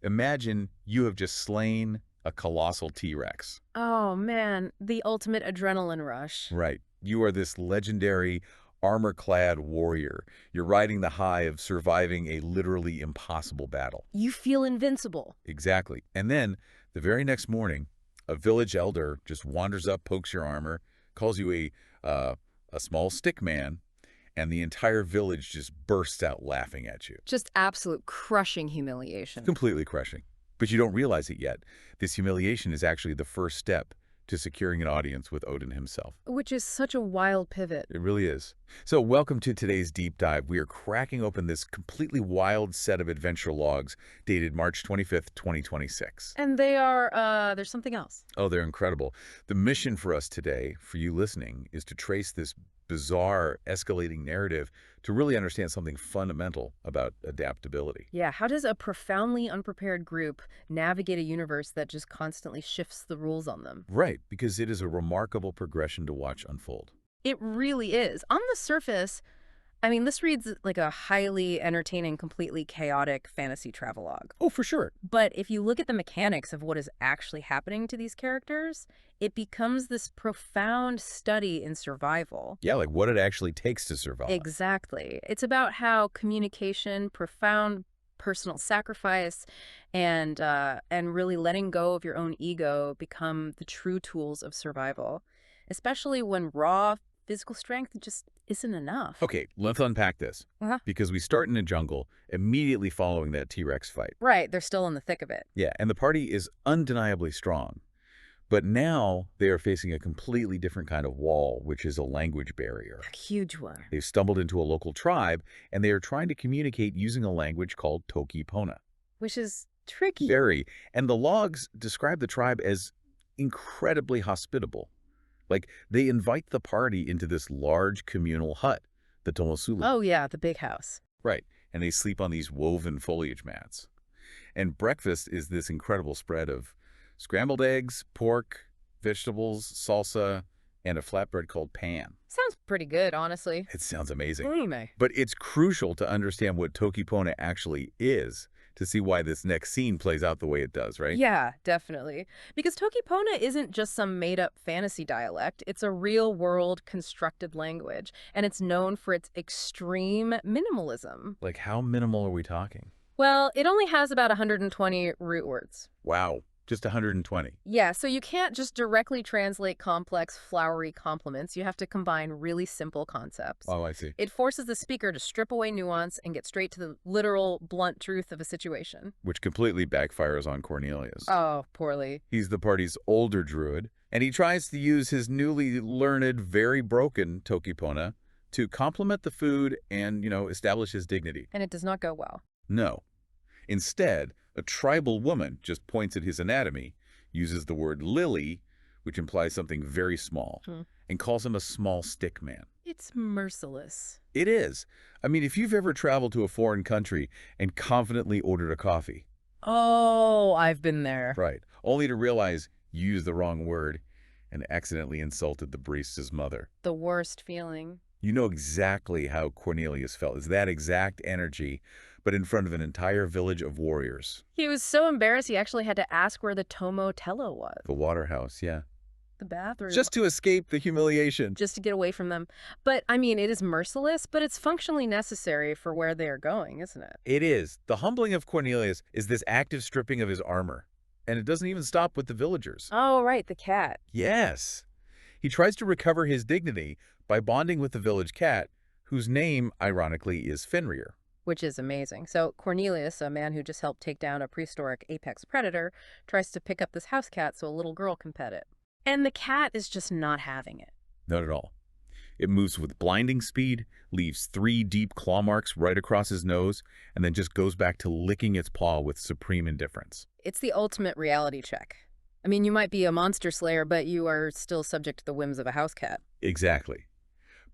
Imagine you have just slain a colossal T-Rex. Oh man, the ultimate adrenaline rush. Right. You are this legendary armor-clad warrior. You're riding the high of surviving a literally impossible battle. You feel invincible. Exactly. And then, the very next morning, a village elder just wanders up, pokes your armor, calls you a small stick man, and the entire village just bursts out laughing at you. Just absolute crushing humiliation. Completely crushing. But you don't realize it yet. This humiliation is actually the first step to securing an audience with Odin himself. Which is such a wild pivot. It really is. So welcome to today's deep dive. We are cracking open this completely wild set of adventure logs dated March 25th, 2026. And they are, there's something else. Oh, they're incredible. The mission for us today, for you listening, is to trace this bizarre, escalating narrative to really understand something fundamental about adaptability. Yeah, how does a profoundly unprepared group navigate a universe that just constantly shifts the rules on them? Right, because it is a remarkable progression to watch unfold. It really is. On the surface, I mean, this reads like a highly entertaining, completely chaotic fantasy travelogue. Oh, for sure. But if you look at the mechanics of what is actually happening to these characters, it becomes this profound study in survival. Yeah, like what it actually takes to survive. Exactly. It's about how communication, profound personal sacrifice, and really letting go of your own ego become the true tools of survival, especially when raw physical strength just isn't enough. Okay, let's unpack this. Uh-huh. Because we start in a jungle immediately following that T-Rex fight. Right, they're still in the thick of it. Yeah, and the party is undeniably strong. But now they are facing a completely different kind of wall, which is a language barrier. A huge one. They've stumbled into a local tribe, and they are trying to communicate using a language called Toki Pona. Which is tricky. Very. And the logs describe the tribe as incredibly hospitable. Like, they invite the party into this large communal hut, the Tomosulu. Oh yeah, the big house. Right. And they sleep on these woven foliage mats. And breakfast is this incredible spread of scrambled eggs, pork, vegetables, salsa, and a flatbread called pan. Sounds pretty good, honestly. It sounds amazing. Anyway. But it's crucial to understand what Toki Pona actually is to see why this next scene plays out the way it does, right? Yeah, definitely. Because Toki Pona isn't just some made-up fantasy dialect. It's a real-world constructed language, and it's known for its extreme minimalism. Like, how minimal are we talking? Well, it only has about 120 root words. Wow, just 120. Yeah, so you can't just directly translate complex, flowery compliments. You have to combine really simple concepts. Oh, I see. It forces the speaker to strip away nuance and get straight to the literal, blunt truth of a situation. Which completely backfires on Cornelius. Oh, poorly. He's the party's older druid, and he tries to use his newly learned, very broken Toki Pona to complement the food and, establish his dignity. And it does not go well. No. Instead, a tribal woman just points at his anatomy, uses the word lily, which implies something very small, and calls him a small stick man. It's merciless. It is. I mean, if you've ever traveled to a foreign country and confidently ordered a coffee. Oh, I've been there. Right. Only to realize you used the wrong word and accidentally insulted the barista's mother. The worst feeling. You know exactly how Cornelius felt. It's that exact energy, but in front of an entire village of warriors. He was so embarrassed he actually had to ask where the Tomo Tello was. The waterhouse, yeah. The bathroom. Just to escape the humiliation. Just to get away from them. But, I mean, it is merciless, but it's functionally necessary for where they are going, isn't it? It is. The humbling of Cornelius is this active stripping of his armor. And it doesn't even stop with the villagers. Oh, right, the cat. Yes. He tries to recover his dignity by bonding with the village cat, whose name, ironically, is Fenrir. Which is amazing. So Cornelius, a man who just helped take down a prehistoric apex predator, tries to pick up this house cat so a little girl can pet it. And the cat is just not having it. Not at all. It moves with blinding speed, leaves 3 deep claw marks right across his nose, and then just goes back to licking its paw with supreme indifference. It's the ultimate reality check. I mean, you might be a monster slayer, but you are still subject to the whims of a house cat. Exactly.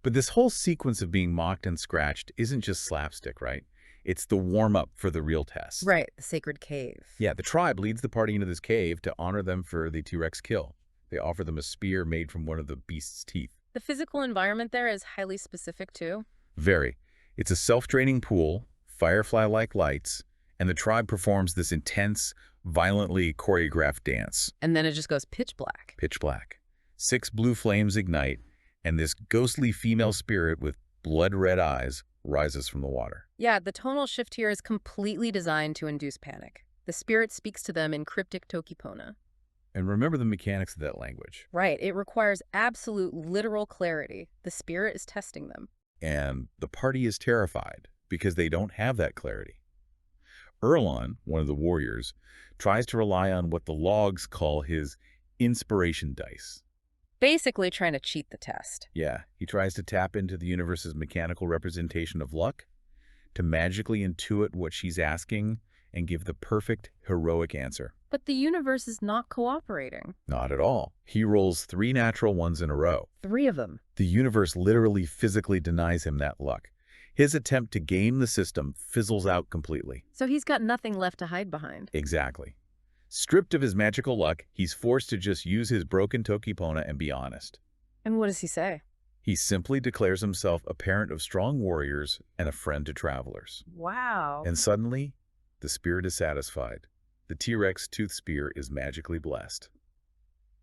But this whole sequence of being mocked and scratched isn't just slapstick, right? It's the warm-up for the real test. Right, the sacred cave. Yeah, the tribe leads the party into this cave to honor them for the T-Rex kill. They offer them a spear made from one of the beast's teeth. The physical environment there is highly specific, too. Very. It's a self-draining pool, firefly-like lights, and the tribe performs this intense, violently choreographed dance. And then it just goes pitch black. Pitch black. 6 blue flames ignite, and this ghostly female spirit with blood-red eyes rises from the water. Yeah, the tonal shift here is completely designed to induce panic. The spirit speaks to them in cryptic tokipona. And remember the mechanics of that language. Right, it requires absolute literal clarity. The spirit is testing them. And the party is terrified because they don't have that clarity. Erlon, one of the warriors, tries to rely on what the logs call his inspiration dice. Basically trying to cheat the test. Yeah, he tries to tap into the universe's mechanical representation of luck to magically intuit what she's asking and give the perfect, heroic answer. But the universe is not cooperating. Not at all. He rolls 3 natural ones in a row. 3 of them. The universe literally physically denies him that luck. His attempt to game the system fizzles out completely. So he's got nothing left to hide behind. Exactly. Stripped of his magical luck, he's forced to just use his broken tokipona and be honest. And what does he say? He simply declares himself a parent of strong warriors and a friend to travelers. Wow. And suddenly, the spirit is satisfied. The T-Rex tooth spear is magically blessed.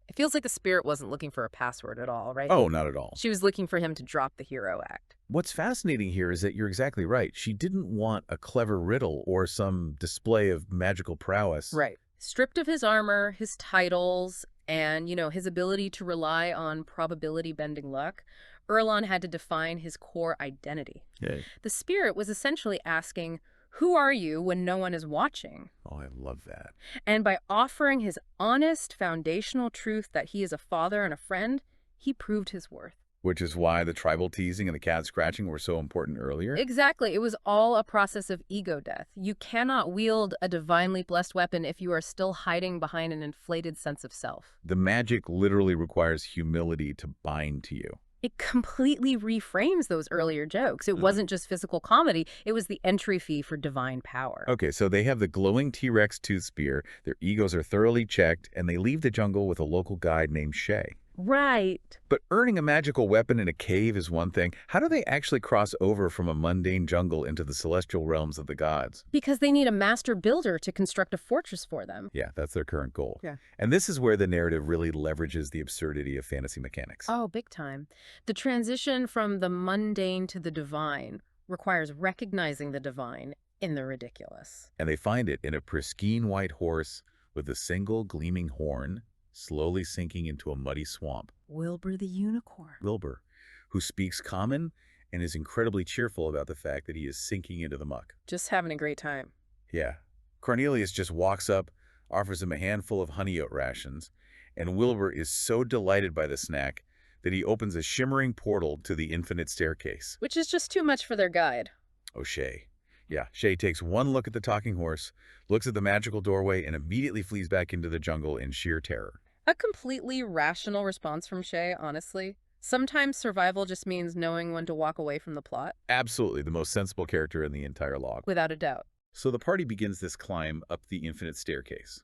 It feels like the spirit wasn't looking for a password at all, right? Oh, not at all. She was looking for him to drop the hero act. What's fascinating here is that you're exactly right. She didn't want a clever riddle or some display of magical prowess. Right. Stripped of his armor, his titles, and, his ability to rely on probability-bending luck, Erlon had to define his core identity. Yay. The spirit was essentially asking, who are you when no one is watching? Oh, I love that. And by offering his honest, foundational truth that he is a father and a friend, he proved his worth. Which is why the tribal teasing and the cat scratching were so important earlier. Exactly. It was all a process of ego death. You cannot wield a divinely blessed weapon if you are still hiding behind an inflated sense of self. The magic literally requires humility to bind to you. It completely reframes those earlier jokes. It wasn't just physical comedy. It was the entry fee for divine power. Okay, so they have the glowing T-Rex tooth spear, their egos are thoroughly checked, and they leave the jungle with a local guide named Shay. Right. But earning a magical weapon in a cave is one thing. How do they actually cross over from a mundane jungle into the celestial realms of the gods? Because they need a master builder to construct a fortress for them. Yeah, that's their current goal. Yeah. And this is where the narrative really leverages the absurdity of fantasy mechanics. Oh, big time. The transition from the mundane to the divine requires recognizing the divine in the ridiculous. And they find it in a pristine white horse with a single gleaming horn, slowly sinking into a muddy swamp. Wilbur the unicorn. Wilbur, who speaks common and is incredibly cheerful about the fact that he is sinking into the muck. Just having a great time. Yeah. Cornelius just walks up, offers him a handful of honey oat rations, and Wilbur is so delighted by the snack that he opens a shimmering portal to the infinite staircase. Which is just too much for their guide. Oh, Shay. Yeah, Shay takes one look at the talking horse, looks at the magical doorway, and immediately flees back into the jungle in sheer terror. A completely rational response from Shay, honestly. Sometimes survival just means knowing when to walk away from the plot. Absolutely the most sensible character in the entire log. Without a doubt. So the party begins this climb up the infinite staircase.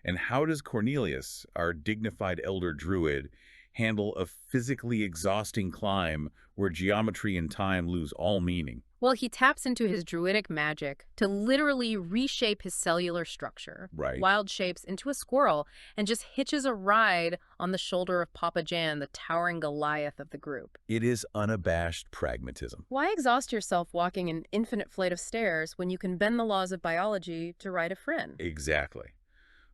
And how does Cornelius, our dignified elder druid, handle a physically exhausting climb where geometry and time lose all meaning? Well, he taps into his druidic magic to literally reshape his cellular structure, Right. wild shapes, into a squirrel, and just hitches a ride on the shoulder of Papa Jan, the towering Goliath of the group. It is unabashed pragmatism. Why exhaust yourself walking an infinite flight of stairs when you can bend the laws of biology to ride a friend? Exactly.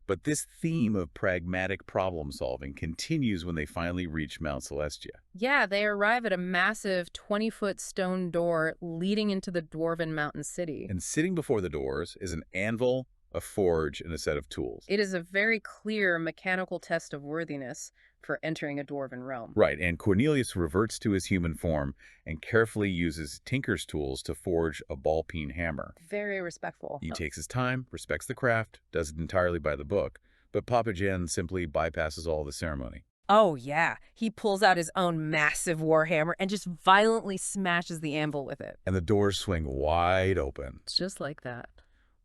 But this theme of pragmatic problem solving continues when they finally reach Mount Celestia. Yeah, they arrive at a massive 20-foot stone door leading into the dwarven mountain city. And sitting before the doors is an anvil, a forge, and a set of tools. It is a very clear mechanical test of worthiness for entering a dwarven realm. Right, and Cornelius reverts to his human form and carefully uses Tinker's tools to forge a ball-peen hammer. Very respectful. He takes his time, respects the craft, does it entirely by the book, but Papa Jan simply bypasses all the ceremony. Oh, yeah. He pulls out his own massive warhammer and just violently smashes the anvil with it. And the doors swing wide open. It's just like that.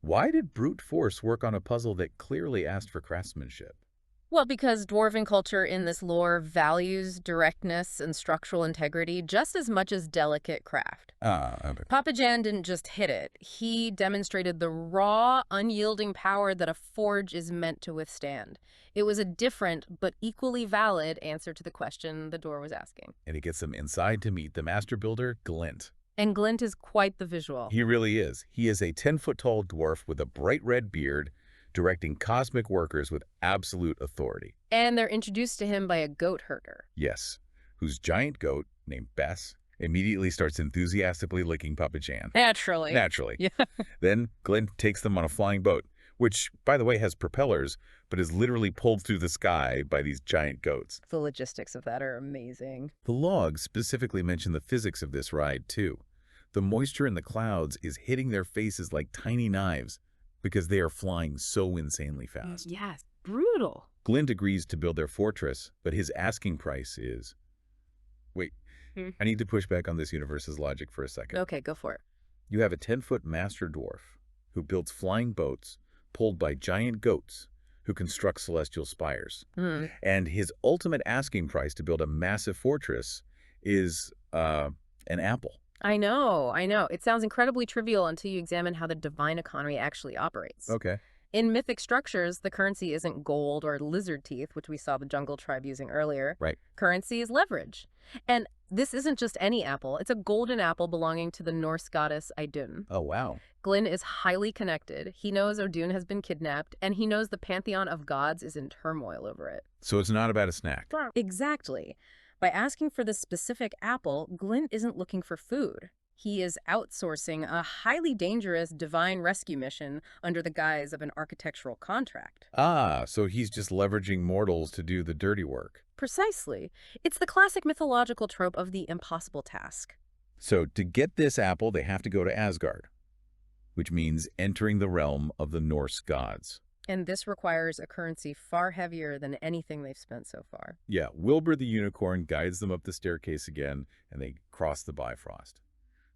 Why did brute force work on a puzzle that clearly asked for craftsmanship? Well, because dwarven culture in this lore values directness and structural integrity just as much as delicate craft. Ah, okay. Papa Jan didn't just hit it. He demonstrated the raw, unyielding power that a forge is meant to withstand. It was a different, but equally valid answer to the question the door was asking. And it gets them inside to meet the master builder, Glint. And Glint is quite the visual. He really is. He is a 10-foot-tall dwarf with a bright red beard, directing cosmic workers with absolute authority. And they're introduced to him by a goat herder. Yes, whose giant goat, named Bess, immediately starts enthusiastically licking Papa Jan. Naturally. Naturally. Yeah. Then Glint takes them on a flying boat, which, by the way, has propellers, but is literally pulled through the sky by these giant goats. The logistics of that are amazing. The logs specifically mention the physics of this ride, too. The moisture in the clouds is hitting their faces like tiny knives because they are flying so insanely fast. Yes, brutal. Glint agrees to build their fortress, but his asking price is... Wait, I need to push back on this universe's logic for a second. Okay, go for it. You have a 10-foot master dwarf who builds flying boats pulled by giant goats who construct celestial spires. And his ultimate asking price to build a massive fortress is an apple. I know. It sounds incredibly trivial until you examine how the divine economy actually operates. Okay. In mythic structures, the currency isn't gold or lizard teeth, which we saw the jungle tribe using earlier. Right. Currency is leverage. And this isn't just any apple. It's a golden apple belonging to the Norse goddess Idun. Oh, wow. Glyn is highly connected. He knows Odun has been kidnapped, and he knows the pantheon of gods is in turmoil over it. So it's not about a snack. Exactly. By asking for this specific apple, Glyn isn't looking for food. He is outsourcing a highly dangerous divine rescue mission under the guise of an architectural contract. Ah, so he's just leveraging mortals to do the dirty work. Precisely. It's the classic mythological trope of the impossible task. So to get this apple, they have to go to Asgard, which means entering the realm of the Norse gods. And this requires a currency far heavier than anything they've spent so far. Yeah, Wilbur the unicorn guides them up the staircase again, and they cross the Bifrost.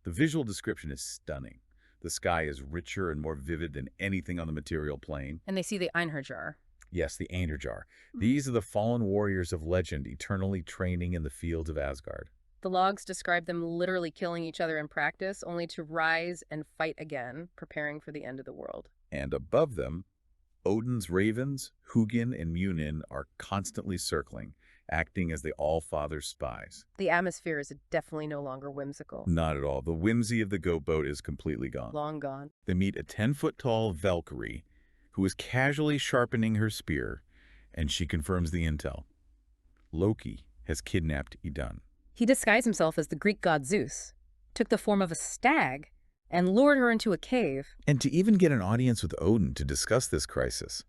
The visual description is stunning. The sky is richer and more vivid than anything on the material plane. And they see the Einherjar. Yes, the Einherjar. These are the fallen warriors of legend, eternally training in the fields of Asgard. The logs describe them literally killing each other in practice, only to rise and fight again, preparing for the end of the world. And above them, Odin's ravens, Hugin and Munin, are constantly circling, acting as the All-Father's spies. The atmosphere is definitely no longer whimsical. Not at all. The whimsy of the goat boat is completely gone. Long gone. They meet a 10-foot-tall Valkyrie, who is casually sharpening her spear, and she confirms the intel. Loki has kidnapped Idun. He disguised himself as the Greek god Zeus, took the form of a stag, and lured her into a cave. And to even get an audience with Odin to discuss this crisis,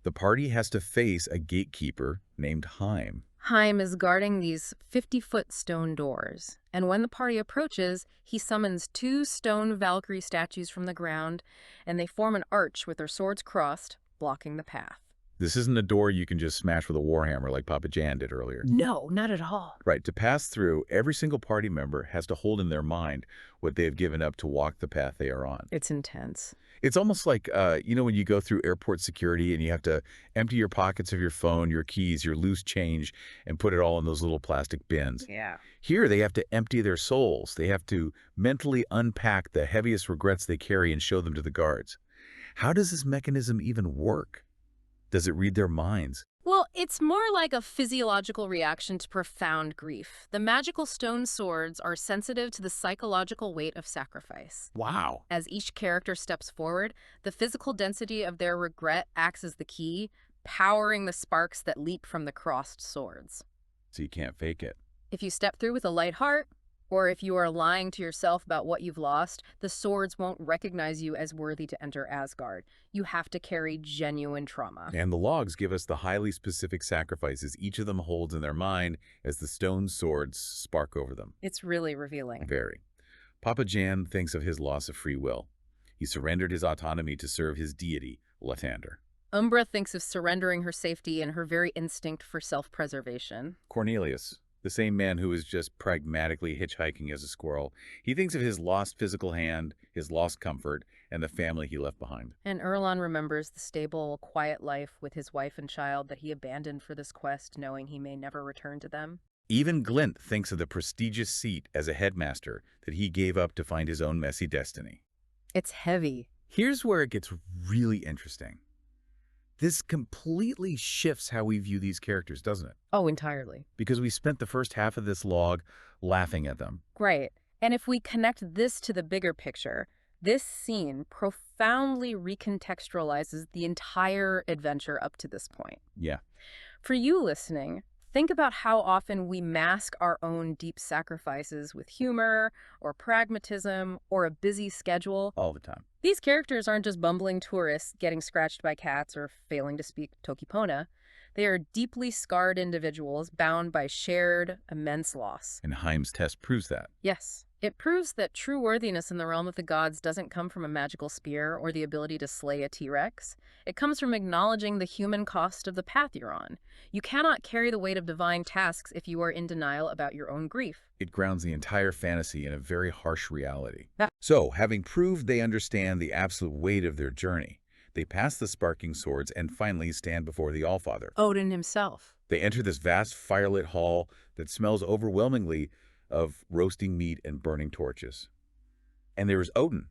the party has to face a gatekeeper named Heim. Heim is guarding these 50-foot stone doors, and when the party approaches, he summons 2 stone Valkyrie statues from the ground, and they form an arch with their swords crossed, blocking the path. This isn't a door you can just smash with a warhammer like Papa Jan did earlier. No, not at all. Right, to pass through, every single party member has to hold in their mind what they have given up to walk the path they are on. It's intense. It's almost like, when you go through airport security and you have to empty your pockets of your phone, your keys, your loose change, and put it all in those little plastic bins. Yeah. Here, they have to empty their souls. They have to mentally unpack the heaviest regrets they carry and show them to the guards. How does this mechanism even work? Does it read their minds? Well, it's more like a physiological reaction to profound grief. The magical stone swords are sensitive to the psychological weight of sacrifice. Wow. As each character steps forward, the physical density of their regret acts as the key, powering the sparks that leap from the crossed swords. So you can't fake it. If you step through with a light heart, or if you are lying to yourself about what you've lost, the swords won't recognize you as worthy to enter Asgard. You have to carry genuine trauma. And the logs give us the highly specific sacrifices each of them holds in their mind as the stone swords spark over them. It's really revealing. Very. Papa Jan thinks of his loss of free will. He surrendered his autonomy to serve his deity, Lathander. Umbra thinks of surrendering her safety and her very instinct for self-preservation. Cornelius, the same man who is just pragmatically hitchhiking as a squirrel, he thinks of his lost physical hand, his lost comfort, and the family he left behind. And Erlon remembers the stable, quiet life with his wife and child that he abandoned for this quest, knowing he may never return to them. Even Glint thinks of the prestigious seat as a headmaster that he gave up to find his own messy destiny. It's heavy. Here's where it gets really interesting. This completely shifts how we view these characters, doesn't it? Oh, entirely. Because we spent the first half of this log laughing at them. Right. And if we connect this to the bigger picture, this scene profoundly recontextualizes the entire adventure up to this point. Yeah, For you listening, think about how often we mask our own deep sacrifices with humor or pragmatism or a busy schedule. all the time. These characters aren't just bumbling tourists getting scratched by cats or failing to speak Tokipona. They are deeply scarred individuals bound by shared, immense loss. And Heim's test proves that. Yes, it proves that true worthiness in the realm of the gods doesn't come from a magical spear or the ability to slay a T-Rex. It comes from acknowledging the human cost of the path you're on. You cannot carry the weight of divine tasks if you are in denial about your own grief. It grounds the entire fantasy in a very harsh reality. Yeah. So, having proved they understand the absolute weight of their journey, they pass the sparking swords and finally stand before the Allfather. Odin himself. They enter this vast firelit hall that smells overwhelmingly of roasting meat and burning torches. And there is Odin,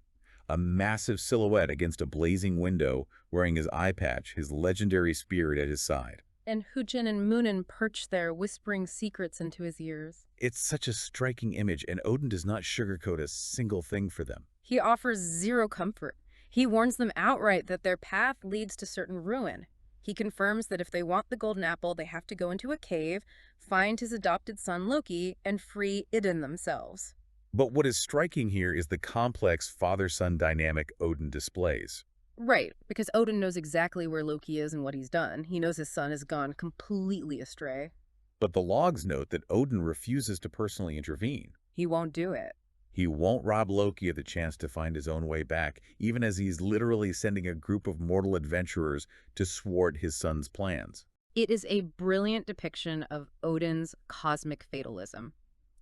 a massive silhouette against a blazing window, wearing his eye patch, his legendary spear at his side. And Hujin and Munin perch there, whispering secrets into his ears. It's such a striking image, and Odin does not sugarcoat a single thing for them. He offers zero comfort. He warns them outright that their path leads to certain ruin. He confirms that if they want the golden apple, they have to go into a cave, find his adopted son Loki, and free Idun themselves. But what is striking here is the complex father-son dynamic Odin displays. Right, because Odin knows exactly where Loki is and what he's done. He knows his son has gone completely astray. But the logs note that Odin refuses to personally intervene. He won't do it. He won't rob Loki of the chance to find his own way back, even as he's literally sending a group of mortal adventurers to thwart his son's plans. It is a brilliant depiction of Odin's cosmic fatalism.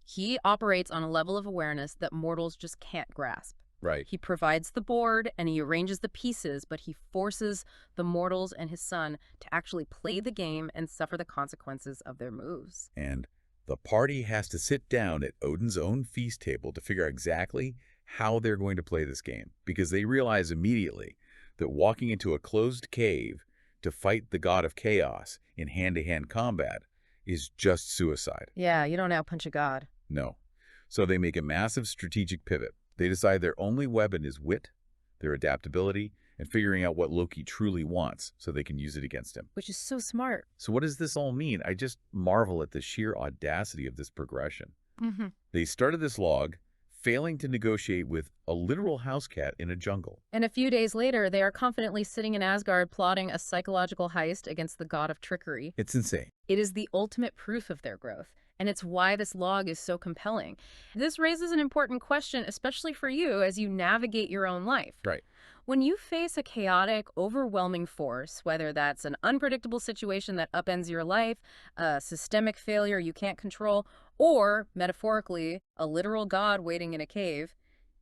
He operates on a level of awareness that mortals just can't grasp. Right. He provides the board and he arranges the pieces, but he forces the mortals and his son to actually play the game and suffer the consequences of their moves. And the party has to sit down at Odin's own feast table to figure out exactly how they're going to play this game, because they realize immediately that walking into a closed cave to fight the god of chaos in hand-to-hand combat is just suicide. Yeah, you don't outpunch a god. No. So they make a massive strategic pivot. They decide their only weapon is wit, their adaptability, and figuring out what Loki truly wants so they can use it against him. Which is so smart. So what does this all mean? I just marvel at the sheer audacity of this progression. Mm-hmm. They started this log failing to negotiate with a literal house cat in a jungle. And a few days later, they are confidently sitting in Asgard plotting a psychological heist against the god of trickery. It's insane. It is the ultimate proof of their growth. And it's why this log is so compelling. This raises an important question, especially for you as you navigate your own life. Right. When you face a chaotic, overwhelming force, whether that's an unpredictable situation that upends your life, a systemic failure you can't control, or, metaphorically, a literal god waiting in a cave,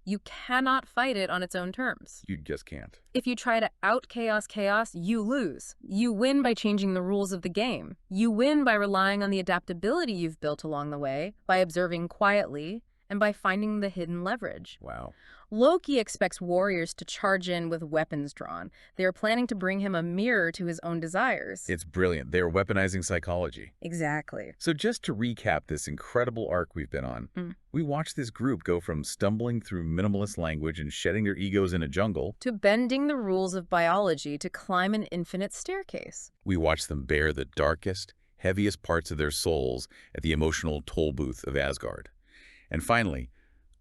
you cannot fight it on its own terms. You just can't. If you try to out-chaos, you lose. You win by changing the rules of the game. You win by relying on the adaptability you've built along the way, by observing quietly, and by finding the hidden leverage. Wow. Loki expects warriors to charge in with weapons drawn. They are planning to bring him a mirror to his own desires. It's brilliant. They are weaponizing psychology. Exactly. So just to recap this incredible arc we've been on, we watched this group go from stumbling through minimalist language and shedding their egos in a jungle To bending the rules of biology to climb an infinite staircase. We watched them bear the darkest, heaviest parts of their souls at the emotional toll booth of Asgard. And finally,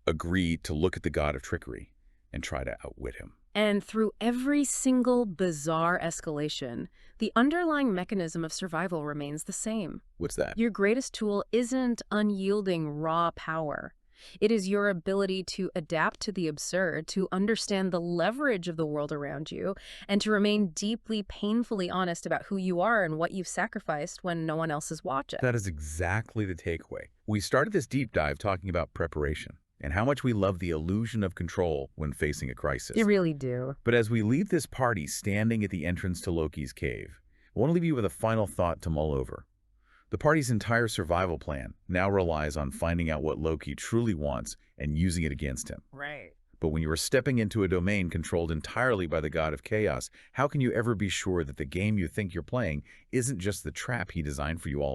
agree to look at the god of trickery and try to outwit him. And through every single bizarre escalation, the underlying mechanism of survival remains the same. What's that? Your greatest tool isn't unyielding raw power. It is your ability to adapt to the absurd, to understand the leverage of the world around you, and to remain deeply, painfully honest about who you are and what you've sacrificed when no one else is watching. That is exactly the takeaway. We started this deep dive talking about preparation. and how much we love the illusion of control when facing a You crisis. really do. But as we leave this party standing at the entrance to Loki's cave, I want to leave you with a final thought to mull over. The party's entire survival plan now relies on finding out what Loki truly wants and using it against him. Right. But when you are stepping into a domain controlled entirely by the god of chaos, how can you ever be sure that the game you think you're playing isn't just the trap he designed for you all